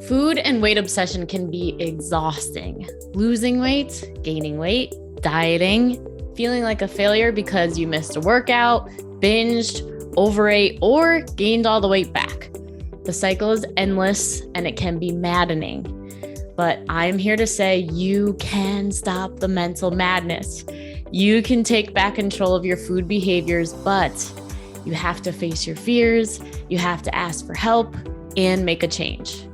Food and weight obsession can be exhausting. Losing weight, gaining weight, dieting, feeling like a failure because you missed a workout, binged, overate, or gained all the weight back. The cycle is endless and it can be maddening. But I'm here to say you can stop the mental madness. You can take back control of your food behaviors, but you have to face your fears, you have to ask for help, and make a change.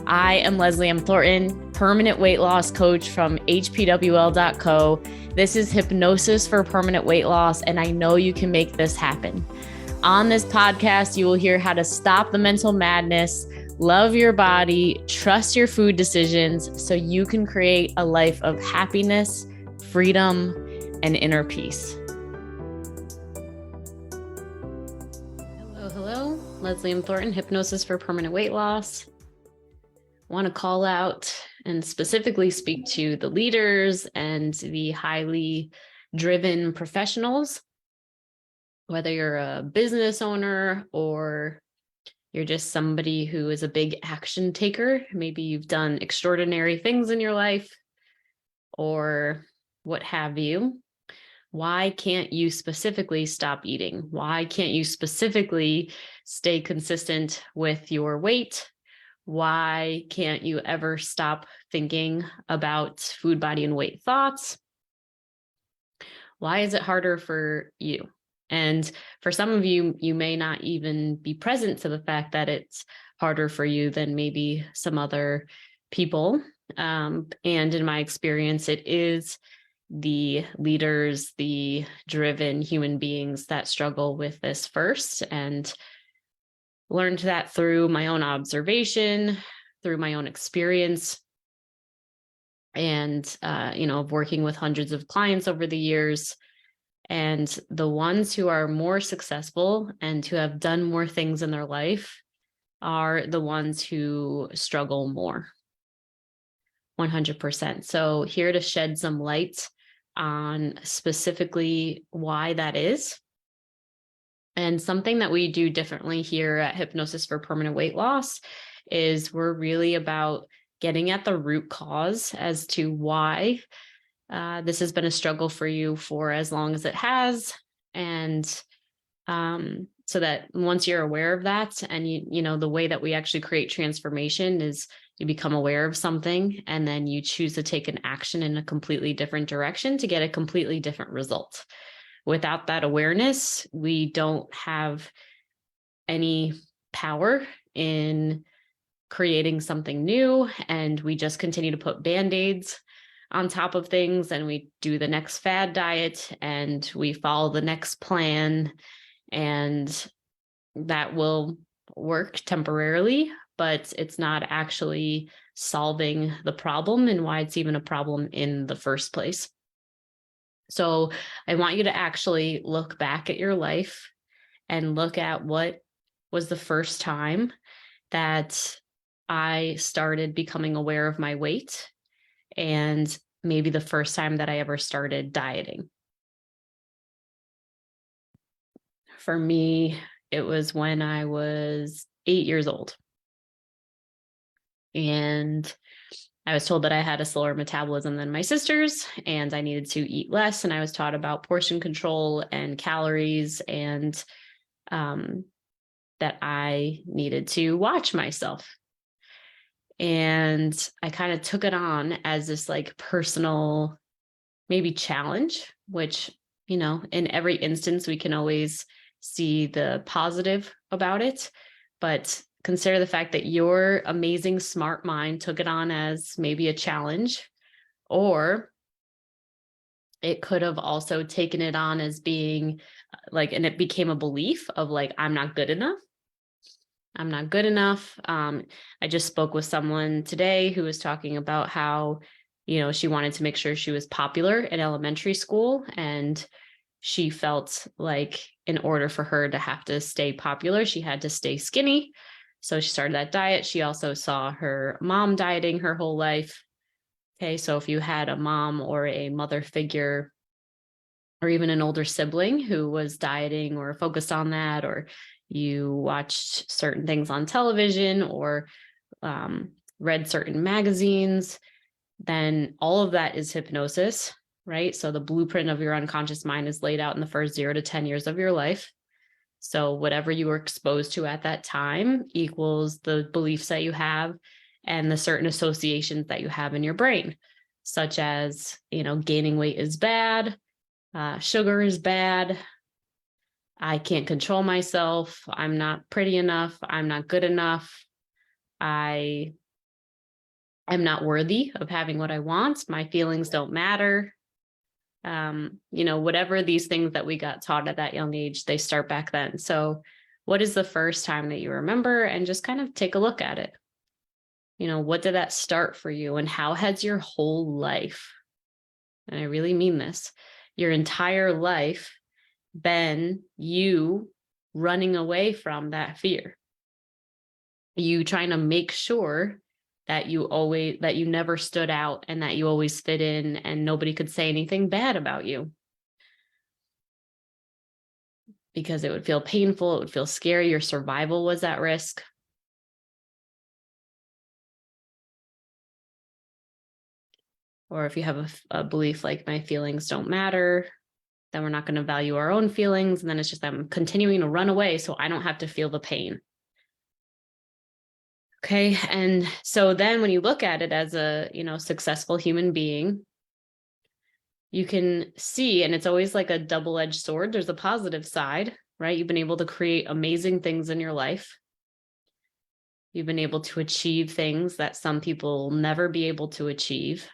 I am Leslie M. Thornton, permanent weight loss coach from hpwl.co. This is Hypnosis for permanent weight loss, and I know you can make this happen. On this podcast, you will hear how to stop the mental madness, love your body, trust your food decisions so you can create a life of happiness, freedom, and inner peace. Hello. Leslie M. Thornton, Hypnosis for permanent weight loss. I want to call out and specifically speak to the leaders and the highly driven professionals, whether you're a business owner or you're just somebody who is a big action taker. Maybe you've done extraordinary things in your life or what have you. Why can't you specifically stop eating? Why can't you specifically stay consistent with your weight? Why can't you ever stop thinking about food, body, and weight thoughts? Why is it harder for you? And for some of you, you may not even be present to the fact that it's harder for you than maybe some other people. And in my experience, it is the leaders, the driven human beings that struggle with this first, and learned that through my own observation, through my own experience, and of working with hundreds of clients over the years. And the ones who are more successful and who have done more things in their life are the ones who struggle more. 100%. So here to shed some light on specifically why that is. And something that we do differently here at Hypnosis for Permanent Weight Loss is we're really about getting at the root cause as to why this has been a struggle for you for as long as it has. And so that once you're aware of that, and you know, the way that we actually create transformation is you become aware of something and then you choose to take an action in a completely different direction to get a completely different result. Without that awareness, we don't have any power in creating something new, and we just continue to put band-aids on top of things, and we do the next fad diet and we follow the next plan, and that will work temporarily, but it's not actually solving the problem and why it's even a problem in the first place. So I want you to actually look back at your life and look at what was the first time that I started becoming aware of my weight, and maybe the first time that I ever started dieting. For me, it was when I was 8 years old. And I was told that I had a slower metabolism than my sisters and I needed to eat less. And I was taught about portion control and calories, and that I needed to watch myself. And I kind of took it on as this like personal, maybe challenge, which, you know, in every instance, we can always see the positive about it. But consider the fact that your amazing, smart mind took it on as maybe a challenge, or it could have also taken it on as being like, and it became a belief of like, I'm not good enough. I'm not good enough. I just spoke with someone today who was talking about how, you know, she wanted to make sure she was popular in elementary school, and she felt like in order for her to have to stay popular, she had to stay skinny. So she started that diet. She also saw her mom dieting her whole life. Okay, so if you had a mom or a mother figure, or even an older sibling who was dieting or focused on that, or you watched certain things on television, or read certain magazines, then all of that is hypnosis, right? So the blueprint of your unconscious mind is laid out in the first 0 to 10 years of your life. So whatever you were exposed to at that time equals the beliefs that you have and the certain associations that you have in your brain, such as, gaining weight is bad, sugar is bad, I can't control myself, I'm not pretty enough, I'm not good enough, I am not worthy of having what I want, my feelings don't matter. Whatever these things that we got taught at that young age, they start back then. So what is the first time that you remember? And just kind of take a look at it. What did that start for you, and how has your whole life, and I really mean this, your entire life been you running away from that fear? You trying to make sure that you never stood out and that you always fit in and nobody could say anything bad about you, because it would feel painful, it would feel scary, your survival was at risk. Or if you have a belief like my feelings don't matter, then we're not going to value our own feelings, and then it's just I'm continuing to run away so I don't have to feel the pain. Okay. And so then when you look at it as a, successful human being, you can see, and it's always like a double-edged sword. There's a positive side, right? You've been able to create amazing things in your life. You've been able to achieve things that some people will never be able to achieve.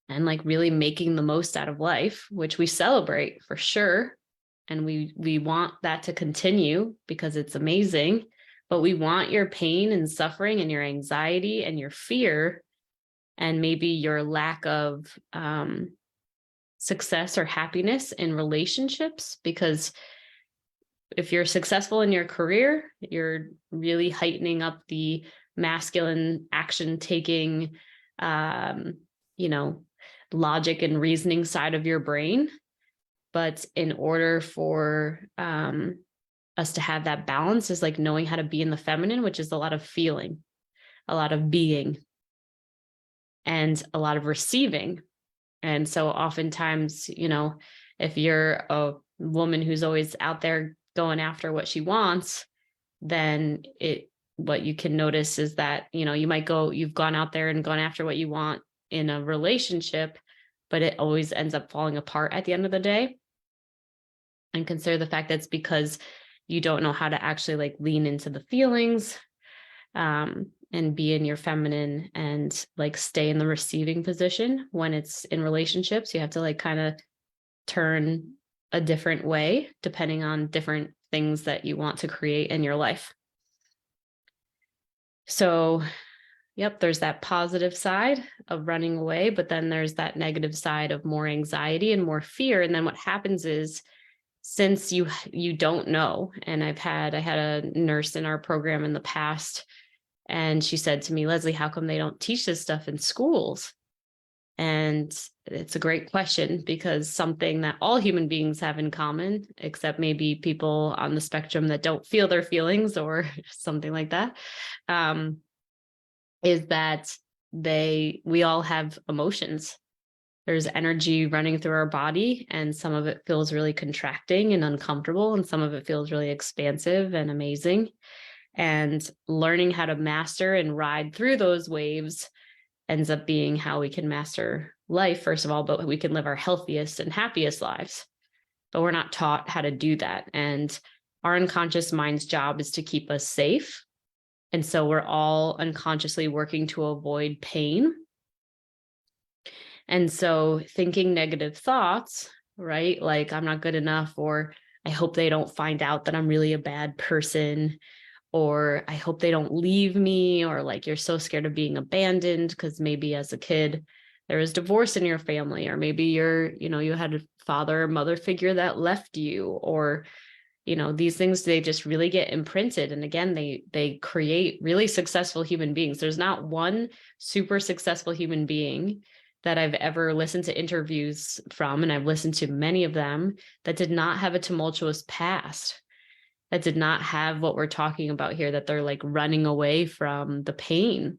And like really making the most out of life, which we celebrate for sure. And we want that to continue because it's amazing. But we want your pain and suffering and your anxiety and your fear and maybe your lack of success or happiness in relationships, because if you're successful in your career, you're really heightening up the masculine action taking, logic and reasoning side of your brain. But in order for us to have that balance is like knowing how to be in the feminine, which is a lot of feeling, a lot of being, and a lot of receiving. And so oftentimes, if you're a woman who's always out there going after what she wants, then what you can notice is that, you've gone out there and gone after what you want in a relationship, but it always ends up falling apart at the end of the day. And consider the fact that's because you don't know how to actually like lean into the feelings and be in your feminine and like stay in the receiving position when it's in relationships. You have to like kind of turn a different way depending on different things that you want to create in your life. So, yep, there's that positive side of running away, but then there's that negative side of more anxiety and more fear. And then what happens is, since you don't know, and I had a nurse in our program in the past, and she said to me, Leslie, how come they don't teach this stuff in schools? And it's a great question, because something that all human beings have in common, except maybe people on the spectrum that don't feel their feelings or something like that, is that we all have emotions. There's energy running through our body, and some of it feels really contracting and uncomfortable, and some of it feels really expansive and amazing. And learning how to master and ride through those waves ends up being how we can master life, first of all, but we can live our healthiest and happiest lives. But we're not taught how to do that. And our unconscious mind's job is to keep us safe. And so we're all unconsciously working to avoid pain. And so thinking negative thoughts, right? Like, I'm not good enough, or I hope they don't find out that I'm really a bad person, or I hope they don't leave me, or like you're so scared of being abandoned because maybe as a kid there was divorce in your family, or maybe you had a father or mother figure that left you, or these things, they just really get imprinted. And again, they create really successful human beings. There's not one super successful human being that I've ever listened to interviews from, and I've listened to many of them, that did not have a tumultuous past. that did not have what we're talking about here, that they're like running away from the pain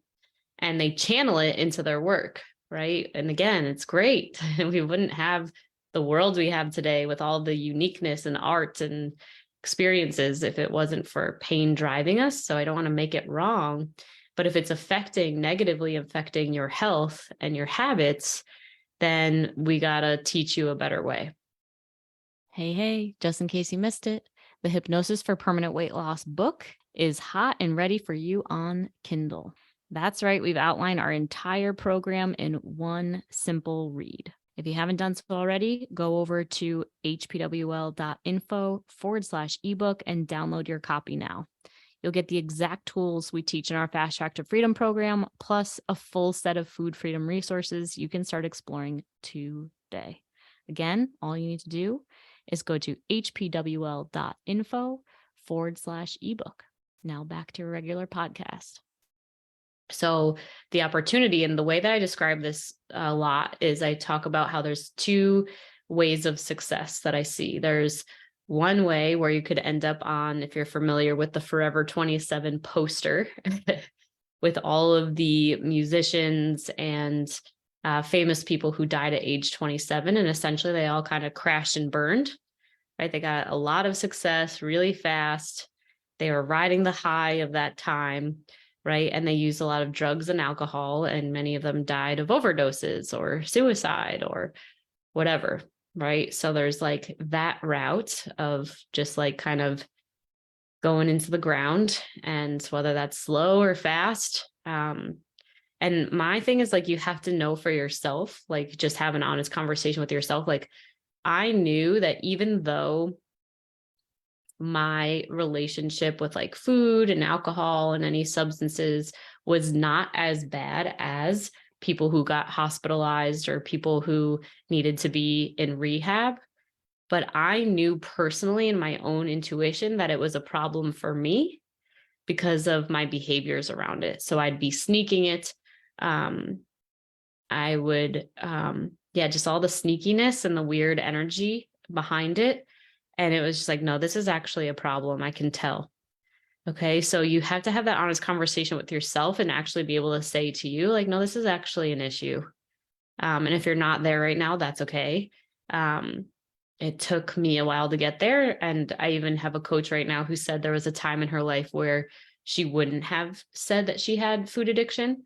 and they channel it into their work, right? And again, it's great. We wouldn't have the world we have today with all the uniqueness and art and experiences if it wasn't for pain driving us. So I don't want to make it wrong. But if it's negatively affecting your health and your habits, then we got to teach you a better way. Hey, just in case you missed it, the Hypnosis for Permanent Weight Loss book is hot and ready for you on Kindle. That's right. We've outlined our entire program in one simple read. If you haven't done so already, go over to hpwl.info/ebook and download your copy now. You'll get the exact tools we teach in our Fast Track to Freedom program, plus a full set of food freedom resources you can start exploring today. Again, all you need to do is go to hpwl.info/ebook. Now back to a regular podcast. So the opportunity, and the way that I describe this a lot, is I talk about how there's two ways of success that I see. There's one way where you could end up on, if you're familiar with the Forever 27 poster, with all of the musicians and famous people who died at age 27. And essentially they all kind of crashed and burned, right? They got a lot of success really fast. They were riding the high of that time, right? And they used a lot of drugs and alcohol, and many of them died of overdoses or suicide or whatever, right? So there's like that route of just like kind of going into the ground, and whether that's slow or fast. And my thing is like, you have to know for yourself, like just have an honest conversation with yourself. Like I knew that even though my relationship with like food and alcohol and any substances was not as bad as people who got hospitalized or people who needed to be in rehab, but I knew personally in my own intuition that it was a problem for me because of my behaviors around it. So I'd be sneaking it. I would, just all the sneakiness and the weird energy behind it. And it was just like, no, this is actually a problem. I can tell. Okay. So you have to have that honest conversation with yourself and actually be able to say to you, like, no, this is actually an issue. And if you're not there right now, that's okay. It took me a while to get there. And I even have a coach right now who said there was a time in her life where she wouldn't have said that she had food addiction.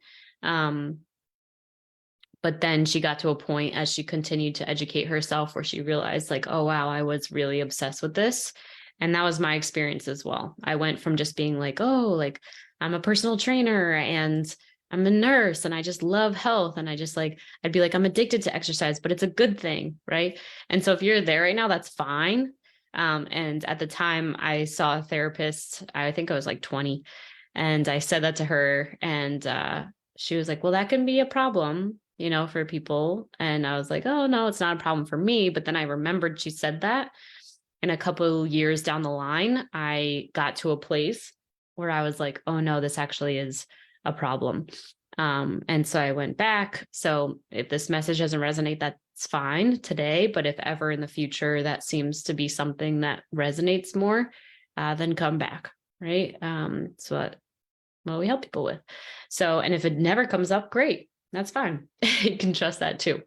But then she got to a point as she continued to educate herself where she realized like, oh, wow, I was really obsessed with this. And that was my experience as well. I went from just being like, oh, like I'm a personal trainer and I'm a nurse and I just love health. And I just like, I'd be like, I'm addicted to exercise, but it's a good thing. Right. And so if you're there right now, that's fine. And at the time I saw a therapist, I think I was like 20. And I said that to her, and she was like, well, that can be a problem, you know, for people. And I was like, oh, no, it's not a problem for me. But then I remembered she said that. And a couple years down the line, I got to a place where I was like, oh, no, this actually is a problem. And so I went back. So if this message doesn't resonate, that's fine today. But if ever in the future that seems to be something that resonates more, then come back. Right. So what we help people with. So, and if it never comes up, great. That's fine. You can trust that too.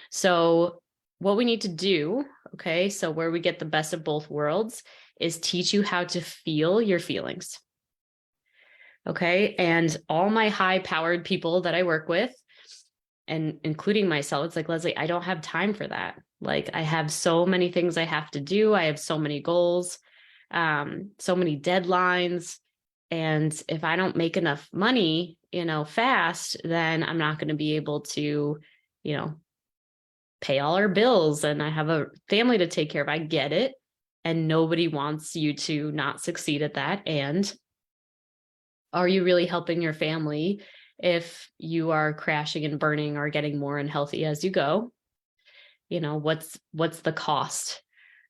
So what we need to do, okay, so where we get the best of both worlds is teach you how to feel your feelings. Okay. And all my high-powered people that I work with, and including myself, it's like, Leslie, I don't have time for that. Like I have so many things I have to do. I have so many goals, so many deadlines. And if I don't make enough money, you know, fast, then I'm not going to be able to, you know, pay all our bills, and I have a family to take care of. I get it. And nobody wants you to not succeed at that. And are you really helping your family if you are crashing and burning or getting more unhealthy as you go? You know, what's the cost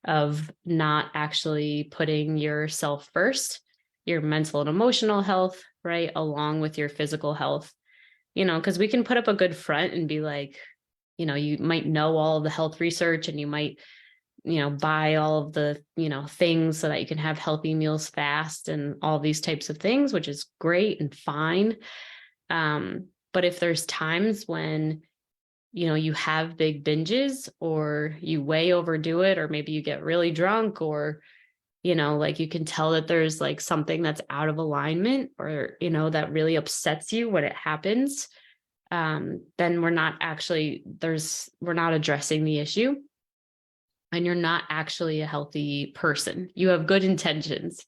of not actually putting yourself first, your mental and emotional health, right, along with your physical health? You know, because we can put up a good front and be like, you know, you might know all of the health research and you might buy all of the, things so that you can have healthy meals fast and all these types of things, which is great and fine. But if there's times when, you have big binges or you way overdo it, or maybe you get really drunk, or, like you can tell that there's like something that's out of alignment, or, that really upsets you when it happens, then we're not addressing the issue, and you're not actually a healthy person. You have good intentions,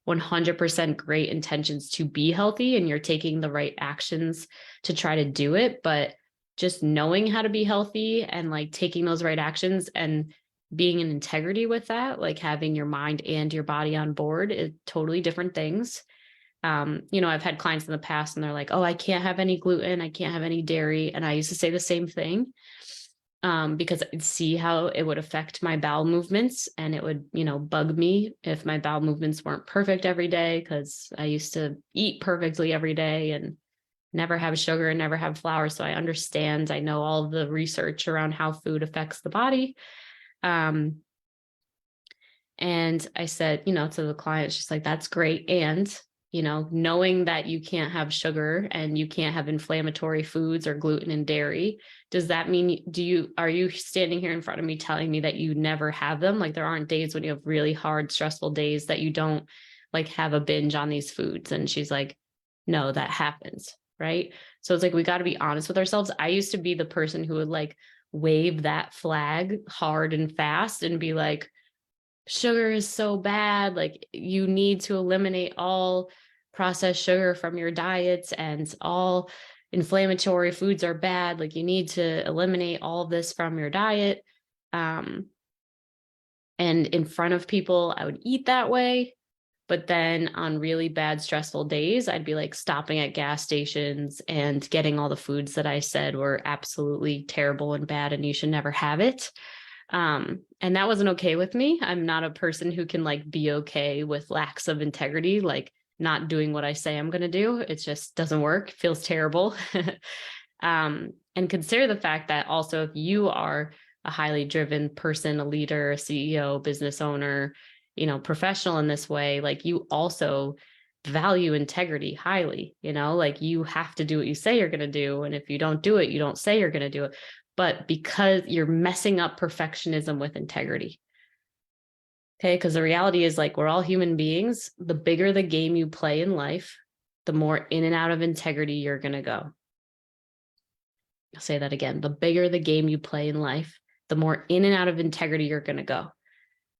100% great intentions to be healthy, and you're taking the right actions to try to do it. But just knowing how to be healthy and like taking those right actions and being in integrity with that, like having your mind and your body on board, is totally different things. I've had clients in the past and they're like, oh, I can't have any gluten, I can't have any dairy. And I used to say the same thing, because I'd see how it would affect my bowel movements, and it would, bug me if my bowel movements weren't perfect every day, because I used to eat perfectly every day and never have sugar and never have flour. So I know all of the research around how food affects the body. And I said, to the client, she's like, that's great. And, knowing that you can't have sugar and you can't have inflammatory foods or gluten and dairy, does that mean, are you standing here in front of me telling me that you never have them? Like, there aren't days when you have really hard, stressful days that you don't like have a binge on these foods? And she's like, no, that happens. Right. So it's like, we got to be honest with ourselves. I used to be the person who would like wave that flag hard and fast and be like, sugar is so bad. Like, you need to eliminate all processed sugar from your diets, and all inflammatory foods are bad. Like, you need to eliminate all of this from your diet. And in front of people, I would eat that way. But then on really bad, stressful days, I'd be like stopping at gas stations and getting all the foods that I said were absolutely terrible and bad and you should never have it. And that wasn't okay with me. I'm not a person who can like be okay with lacks of integrity, like not doing what I say I'm going to do. It just doesn't work. It feels terrible. And consider the fact that also, if you are a highly driven person, a leader, a CEO, business owner, professional in this way, like, you also value integrity highly, like, you have to do what you say you're going to do. And if you don't do it, you don't say you're going to do it. But because you're messing up perfectionism with integrity. Okay. Because the reality is, like, we're all human beings. The bigger the game you play in life, the more in and out of integrity you're going to go. I'll say that again. The bigger the game you play in life, the more in and out of integrity you're going to go.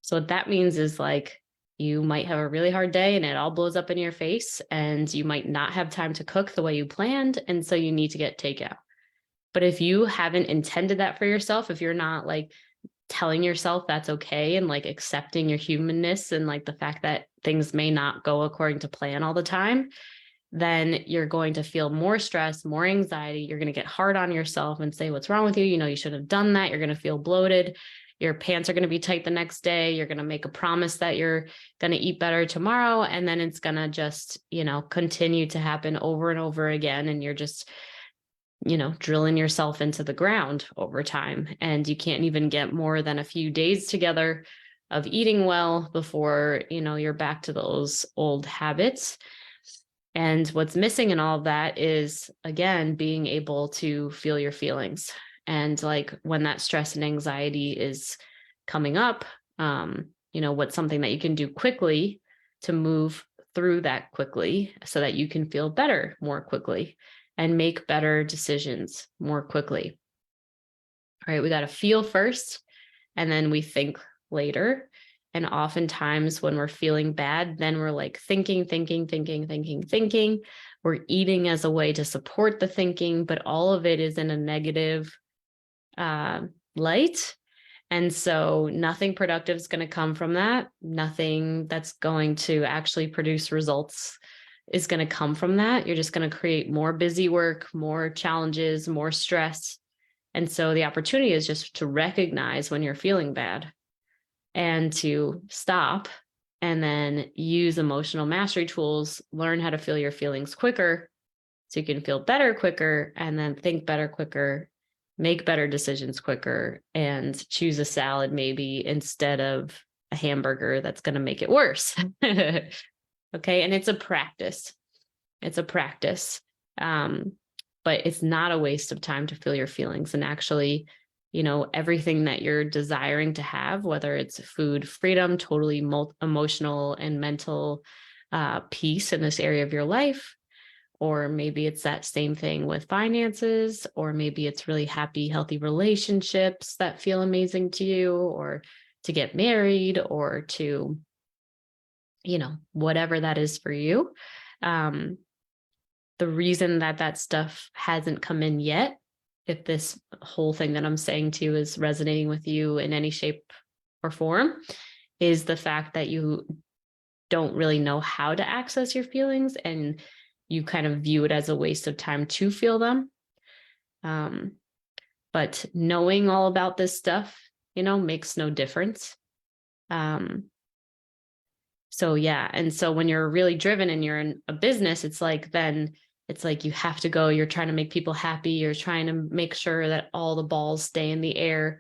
So what that means is, like, you might have a really hard day and it all blows up in your face, and you might not have time to cook the way you planned. And so you need to get takeout. But if you haven't intended that for yourself, if you're not like telling yourself that's okay, and like accepting your humanness and like the fact that things may not go according to plan all the time, then you're going to feel more stress, more anxiety. You're going to get hard on yourself and say, what's wrong with you? You shouldn't have done that. You're going to feel bloated. Your pants are going to be tight the next day. You're going to make a promise that you're going to eat better tomorrow. And then it's going to just, continue to happen over and over again. And you're just, drilling yourself into the ground over time. And you can't even get more than a few days together of eating well before, you're back to those old habits. And what's missing in all of that is, again, being able to feel your feelings. And like, when that stress and anxiety is coming up, what's something that you can do quickly to move through that quickly so that you can feel better more quickly and make better decisions more quickly. All right, we got to feel first, and then we think later. And oftentimes when we're feeling bad, then we're like thinking. We're eating as a way to support the thinking, but all of it is in a negative light. And so nothing productive is going to come from that. Nothing that's going to actually produce results is going to come from that. You're just going to create more busy work, more challenges, more stress. And so the opportunity is just to recognize when you're feeling bad and to stop, and then use emotional mastery tools, learn how to feel your feelings quicker so you can feel better quicker, and then think better quicker, make better decisions quicker, and choose a salad maybe instead of a hamburger that's going to make it worse. Okay. And it's a practice. It's a practice. But it's not a waste of time to feel your feelings. And actually, everything that you're desiring to have, whether it's food freedom, totally emotional and mental peace in this area of your life, or maybe it's that same thing with finances, or maybe it's really happy, healthy relationships that feel amazing to you, or to get married, or to, whatever that is for you. The reason that stuff hasn't come in yet, if this whole thing that I'm saying to you is resonating with you in any shape or form, is the fact that you don't really know how to access your feelings, and you kind of view it as a waste of time to feel them. But knowing all about this stuff, makes no difference. So yeah. And so when you're really driven and you're in a business, it's like you have to go, you're trying to make people happy. You're trying to make sure that all the balls stay in the air.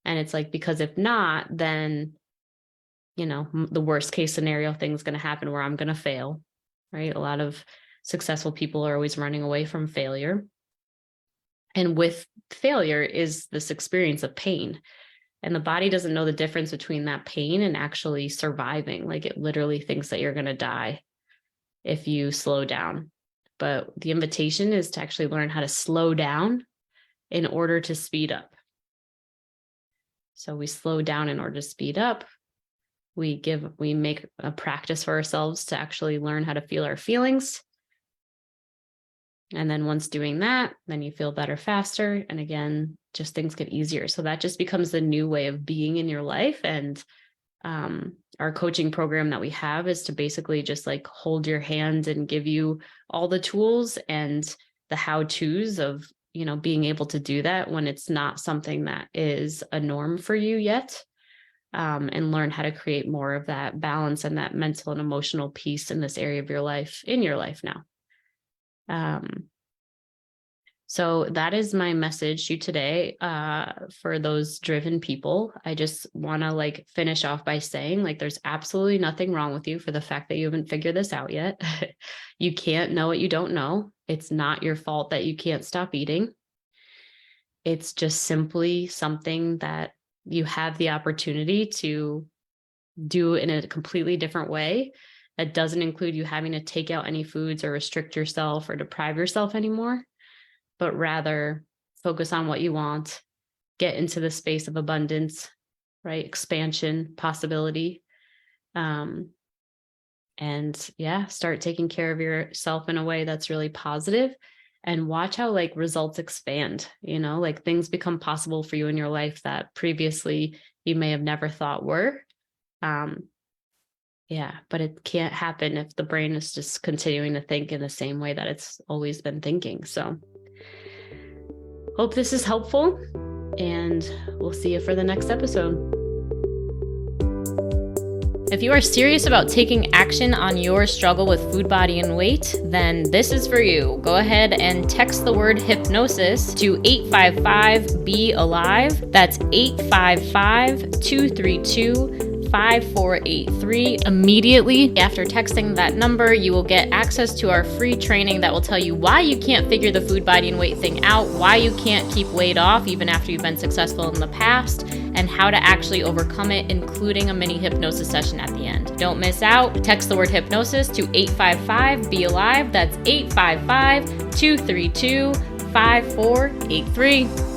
And it's like, because if not, then, the worst case scenario thing's going to happen where I'm going to fail, right? A lot of successful people are always running away from failure. And with failure is this experience of pain. And the body doesn't know the difference between that pain and actually surviving. Like, it literally thinks that you're going to die if you slow down. But the invitation is to actually learn how to slow down in order to speed up. So we slow down in order to speed up. We make a practice for ourselves to actually learn how to feel our feelings. And then once doing that, then you feel better faster. And again, just things get easier. So that just becomes the new way of being in your life. And our coaching program that we have is to basically just like hold your hand and give you all the tools and the how-tos of, being able to do that when it's not something that is a norm for you yet. And learn how to create more of that balance and that mental and emotional peace in this area of your life, in your life now. So that is my message to you today, for those driven people. I just want to finish off by saying, there's absolutely nothing wrong with you for the fact that you haven't figured this out yet. You can't know what you don't know. It's not your fault that you can't stop eating. It's just simply something that you have the opportunity to do in a completely different way. That doesn't include you having to take out any foods or restrict yourself or deprive yourself anymore, but rather focus on what you want, get into the space of abundance, right? Expansion, possibility. And yeah, start taking care of yourself in a way that's really positive, and watch how results expand, things become possible for you in your life that previously you may have never thought were. Yeah, but it can't happen if the brain is just continuing to think in the same way that it's always been thinking. So hope this is helpful, and we'll see you for the next episode. If you are serious about taking action on your struggle with food, body, and weight, then this is for you. Go ahead and text the word hypnosis to 855-BE-ALIVE. That's 855-232-5483. Immediately after texting that number, you will get access to our free training that will tell you why you can't figure the food, body, and weight thing out, why you can't keep weight off even after you've been successful in the past, and how to actually overcome it, including a mini hypnosis session at the end. Don't miss out. Text the word hypnosis to 855-BE-ALIVE. That's 855-232-5483.